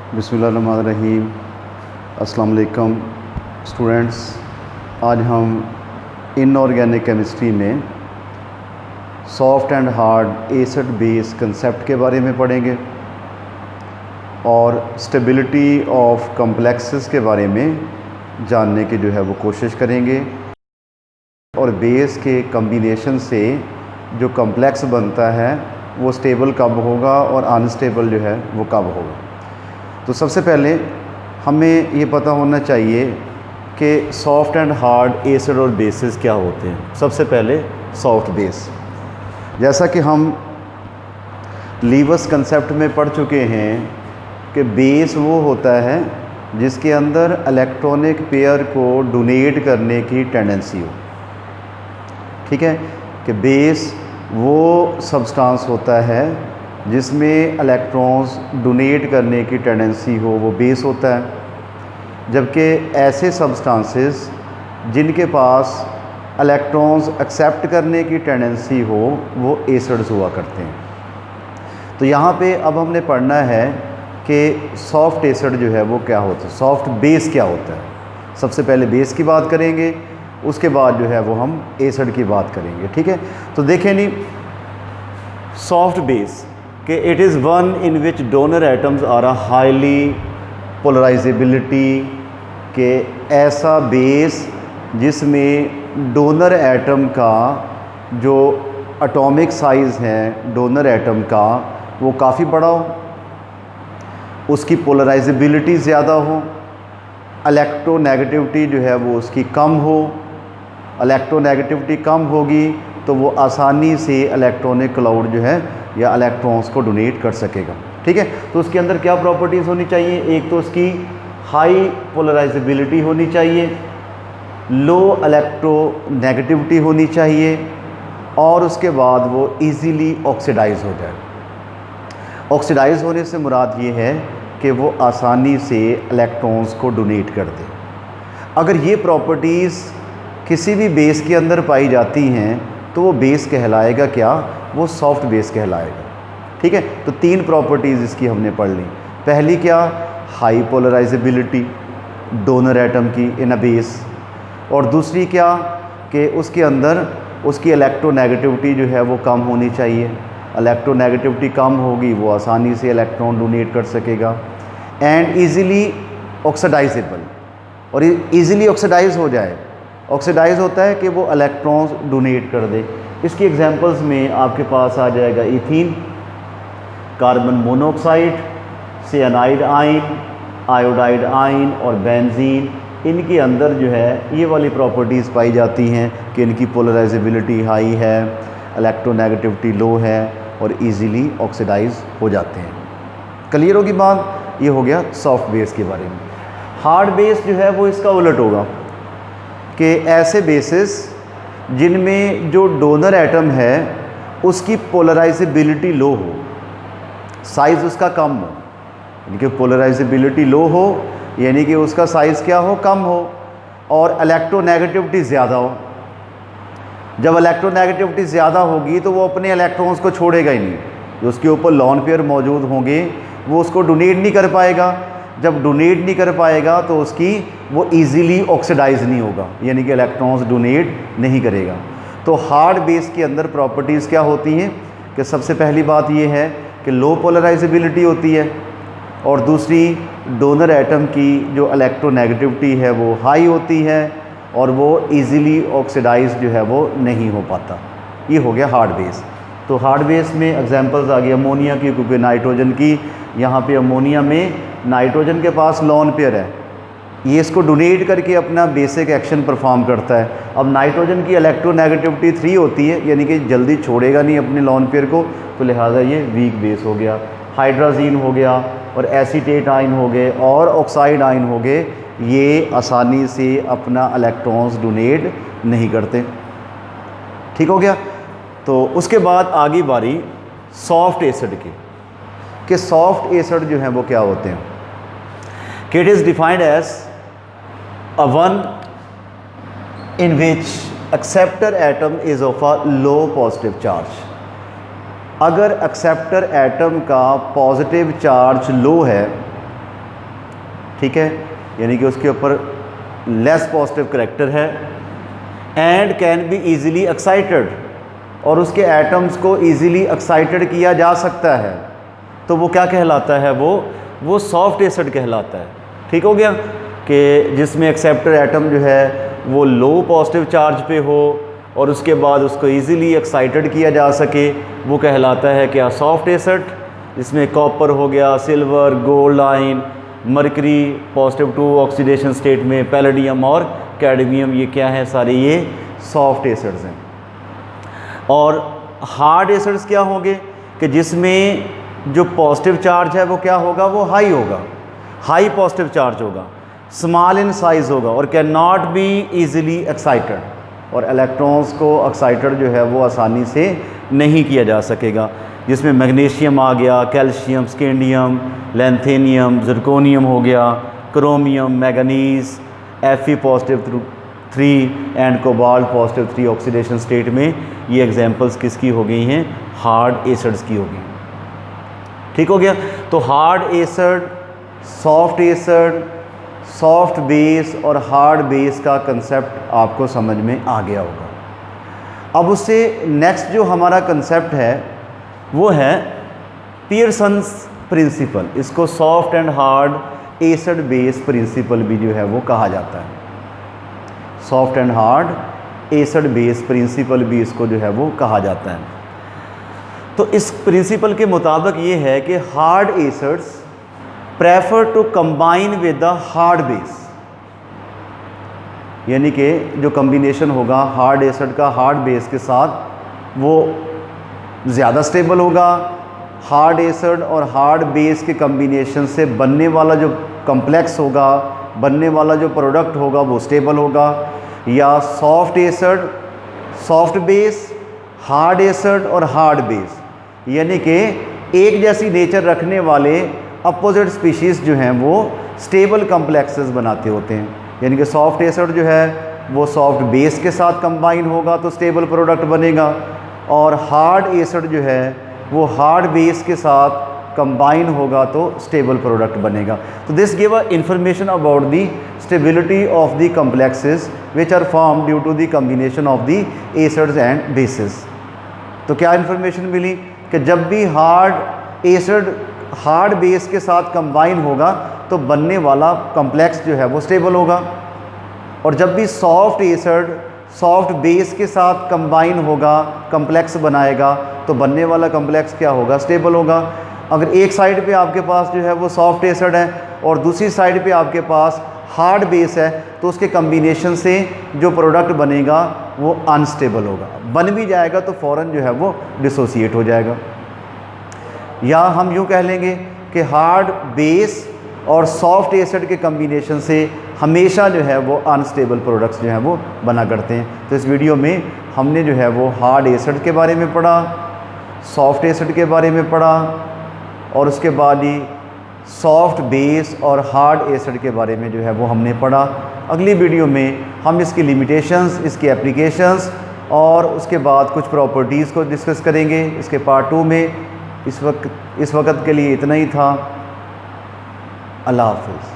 बिस्मिल्लाहिर्रहमानिर्रहीम। अस्सलाम वालेकुम स्टूडेंट्स। आज हम इनऑर्गेनिक केमिस्ट्री में soft and hard acid base concept के बारे में पढ़ेंगे और स्टेबिलिटी ऑफ कॉम्प्लेक्सेस के बारे में जानने की जो है वो कोशिश करेंगे और बेस के कॉम्बिनेशन से जो कॉम्प्लेक्स बनता है वो स्टेबल कब होगा और अनस्टेबल जो है वो कब होगा। तो सबसे पहले हमें ये पता होना चाहिए कि सॉफ्ट एंड हार्ड एसिड और बेसिस क्या होते हैं। सबसे पहले सॉफ्ट बेस, जैसा कि हम लीवस कंसेप्ट में पढ़ चुके हैं कि बेस वो होता है जिसके अंदर इलेक्ट्रॉनिक पेयर को डोनेट करने की टेंडेंसी हो। ठीक है कि बेस वो सब्सटेंस होता है जिसमें इलेक्ट्रॉन्स डोनेट करने की टेंडेंसी हो, वो बेस होता है। जबकि ऐसे सब्सटेंसेस जिनके पास इलेक्ट्रॉन्स एक्सेप्ट करने की टेंडेंसी हो वो एसिड्स हुआ करते हैं। तो यहाँ पे अब हमने पढ़ना है कि सॉफ्ट एसिड जो है वो क्या होता है, सॉफ्ट बेस क्या होता है। सबसे पहले बेस की बात करेंगे, उसके बाद जो है वो हम एसिड की बात करेंगे। ठीक है, तो देखें नहीं, सॉफ्ट बेस कि it is one in which donor atoms are a highly polarizability, के ऐसा बेस जिसमें डोनर एटम का जो एटॉमिक साइज़ है डोनर एटम का वो काफ़ी बड़ा हो, उसकी पोलराइजेबिलिटी ज़्यादा हो, इलेक्ट्रोनेगेटिविटी जो है वो उसकी कम हो। इलेक्ट्रोनेगेटिविटी कम होगी तो वो आसानी से इलेक्ट्रॉनिक क्लाउड जो है या इलेक्ट्रॉन्स को डोनेट कर सकेगा। ठीक है, तो उसके अंदर क्या प्रॉपर्टीज़ होनी चाहिए, एक तो उसकी हाई पोलराइजेबिलिटी होनी चाहिए, लो इलेक्ट्रोनेगेटिविटी होनी चाहिए और उसके बाद वो इजीली ऑक्सीडाइज हो जाए। ऑक्सीडाइज होने से मुराद ये है कि वो आसानी से इलेक्ट्रॉन्स को डोनेट कर दे। अगर ये प्रॉपर्टीज़ किसी भी बेस के अंदर पाई जाती हैं तो वो बेस कहलाएगा क्या, वो सॉफ्ट बेस कहलाएगा। ठीक है, तो तीन प्रॉपर्टीज़ इसकी हमने पढ़ ली। पहली क्या, हाई पोलराइजेबिलिटी डोनर एटम की इन अ बेस, और दूसरी क्या कि उसके अंदर उसकी इलेक्ट्रोनेगेटिविटी जो है वो कम होनी चाहिए। इलेक्ट्रोनेगेटिविटी कम होगी वो आसानी से इलेक्ट्रॉन डोनेट कर सकेगा। एंड ईज़िली ऑक्सीडाइजेबल, और ईज़िली ऑक्सीडाइज हो जाए। ऑक्सीडाइज होता है कि वो इलेक्ट्रॉन्स डोनेट कर दे। इसकी एग्जांपल्स में आपके पास आ जाएगा ethene, carbon monoxide, cyanide ion, iodide ion और बेंजीन। इनके अंदर जो है ये वाली प्रॉपर्टीज़ पाई जाती हैं कि इनकी पोलराइजेबिलिटी हाई है, इलेक्ट्रोनेगेटिविटी लो है और इजीली ऑक्सीडाइज हो जाते हैं। क्लियर होगी बात, ये हो गया सॉफ्ट बेस के बारे में। हार्ड बेस जो है वो इसका उलट होगा कि ऐसे बेसिस जिनमें जो डोनर एटम है उसकी पोलराइजेबिलिटी लो हो, साइज़ उसका कम हो, यानी कि पोलराइजेबिलिटी लो हो यानी कि उसका साइज़ क्या हो, कम हो, और इलेक्ट्रोनेगेटिविटी ज़्यादा हो। जब इलेक्ट्रोनेगेटिविटी ज़्यादा होगी तो वो अपने इलेक्ट्रॉन्स को छोड़ेगा ही नहीं, जो उसके ऊपर लॉन पेयर मौजूद होंगे वो उसको डोनेट नहीं कर पाएगा। जब डोनेट नहीं कर पाएगा तो उसकी वो इजीली ऑक्सीडाइज नहीं होगा, यानी कि इलेक्ट्रॉन्स डोनेट नहीं करेगा। तो हार्ड बेस के अंदर प्रॉपर्टीज़ क्या होती हैं कि सबसे पहली बात ये है कि लो पोलराइजेबिलिटी होती है, और दूसरी डोनर एटम की जो इलेक्ट्रोनेगेटिविटी है वो हाई होती है और वो इजीली ऑक्सीडाइज जो है वो नहीं हो पाता। ये हो गया हार्ड बेस। तो हार्ड बेस में एग्जांपल्स आ गई अमोनिया की, क्योंकि नाइट्रोजन की, यहाँ पे अमोनिया में नाइट्रोजन के पास लॉन पेयर है, ये इसको डोनेट करके अपना बेसिक एक्शन परफॉर्म करता है। अब नाइट्रोजन की इलेक्ट्रोनेगेटिविटी 3 होती है, यानी कि जल्दी छोड़ेगा नहीं अपने लॉन पेयर को, तो लिहाजा ये वीक बेस हो गया। हाइड्राजीन हो गया और एसीटेट आयन हो गए और ऑक्साइड आयन हो गए, ये आसानी से अपना इलेक्ट्रॉन्स डोनेट नहीं करते। ठीक हो गया। तो उसके बाद आगे बारी सॉफ्ट एसिड की, कि सॉफ्ट एसिड जो हैं वो क्या होते हैं। कि it is defined as a one in which acceptor atom is of a low positive charge. अगर एक्सेप्टर एटम का पॉजिटिव चार्ज लो है ठीक है, यानी कि उसके ऊपर लेस पॉजिटिव करेक्टर है। And can be easily excited, और उसके एटम्स को ईजिली एक्साइटेड किया जा सकता है, तो वो क्या कहलाता है, वो सॉफ्ट एसिड कहलाता है। ठीक हो गया, कि जिसमें एक्सेप्टर एटम जो है वो लो पॉजिटिव चार्ज पे हो और उसके बाद उसको इजीली एक्साइटेड किया जा सके, वो कहलाता है क्या, सॉफ्ट एसिड। जिसमें कॉपर हो गया, silver, gold ion, mercury positive to oxidation state में, पैलेडियम और कैडमियम, ये क्या है, सारे ये सॉफ्ट एसिड्स हैं। और हार्ड एसिड्स क्या होंगे, कि जिसमें जो पॉजिटिव चार्ज है वो क्या होगा, वो हाई होगा, हाई पॉजिटिव चार्ज होगा, स्मॉल इन साइज़ होगा और can not be easily excited, और इलेक्ट्रॉन्स को एक्साइटेड जो है वो आसानी से नहीं किया जा सकेगा। जिसमें मैग्नीशियम आ गया, कैल्शियम, स्केंडियम, लैंथेनियम, ज़िरकोनियम हो गया, chromium, manganese, Fe positive 3 and cobalt positive 3 oxidation state में, ये एग्जांपल्स किसकी हो गई हैं, हार्ड एसिड्स की हो गई। ठीक हो गया, तो हार्ड एसिड, सॉफ्ट बेस और हार्ड बेस का कंसेप्ट आपको समझ में आ गया होगा। अब उससे नेक्स्ट जो हमारा कंसेप्ट है वो है पियर्सन्स प्रिंसिपल। इसको soft and hard acid base principle भी जो है वो कहा जाता है। Soft and hard acid base principle भी इसको जो है वो कहा जाता है। तो इस प्रिंसिपल के मुताबिक ये है कि hard acids prefer to combine with the hard base, यानी कि जो कम्बिनेशन होगा हार्ड एसिड का हार्ड बेस के साथ वो ज़्यादा स्टेबल होगा। हार्ड एसिड और हार्ड बेस के कम्बिनेशन से बनने वाला जो कम्प्लेक्स होगा, बनने वाला जो प्रोडक्ट होगा वो स्टेबल होगा। या soft acid, soft base, hard acid और हार्ड बेस, यानी कि एक जैसी नेचर रखने वाले अपोजिट स्पीशीज़ जो हैं वो स्टेबल कम्प्लेक्सेस बनाते होते हैं। यानी कि सॉफ्ट एसिड जो है वो सॉफ्ट बेस के साथ कंबाइन होगा तो स्टेबल प्रोडक्ट बनेगा, और हार्ड एसिड जो है वो हार्ड बेस के साथ कंबाइन होगा तो स्टेबल प्रोडक्ट बनेगा। तो this give a information about the stability of the complexes which are form due to the combination of the acids and bases. तो क्या इन्फॉर्मेशन मिली कि जब भी हार्ड एसिड हार्ड बेस के साथ कंबाइन होगा तो बनने वाला कम्प्लेक्स जो है वो स्टेबल होगा, और जब भी सॉफ्ट एसिड सॉफ्ट बेस के साथ कंबाइन होगा, कम्प्लेक्स बनाएगा, तो बनने वाला कम्प्लेक्स क्या होगा, स्टेबल होगा। अगर एक साइड पे आपके पास जो है वो सॉफ्ट एसिड है और दूसरी साइड पे आपके पास हार्ड बेस है, तो उसके कम्बिनेशन से जो प्रोडक्ट बनेगा वो अनस्टेबल होगा। बन भी जाएगा तो फ़ौरन जो है वो डिसोसिएट हो जाएगा। या हम यूँ कह लेंगे कि हार्ड बेस और सॉफ्ट एसिड के कम्बिनेशन से हमेशा जो है वो अनस्टेबल प्रोडक्ट्स जो हैं वो बना करते हैं। तो इस वीडियो में हमने जो है वो हार्ड एसिड के बारे में पढ़ा, सॉफ्ट एसिड के बारे में पढ़ा, और उसके बाद ही सॉफ्ट बेस और हार्ड एसिड के बारे में जो है वो हमने पढ़ा। अगली वीडियो में हम इसकी लिमिटेशंस, इसकी एप्लीकेशंस और उसके बाद कुछ प्रॉपर्टीज़ को डिस्कस करेंगे इसके पार्ट 2 में। इस वक्त के लिए इतना ही था। अल्लाह हाफ़िज़।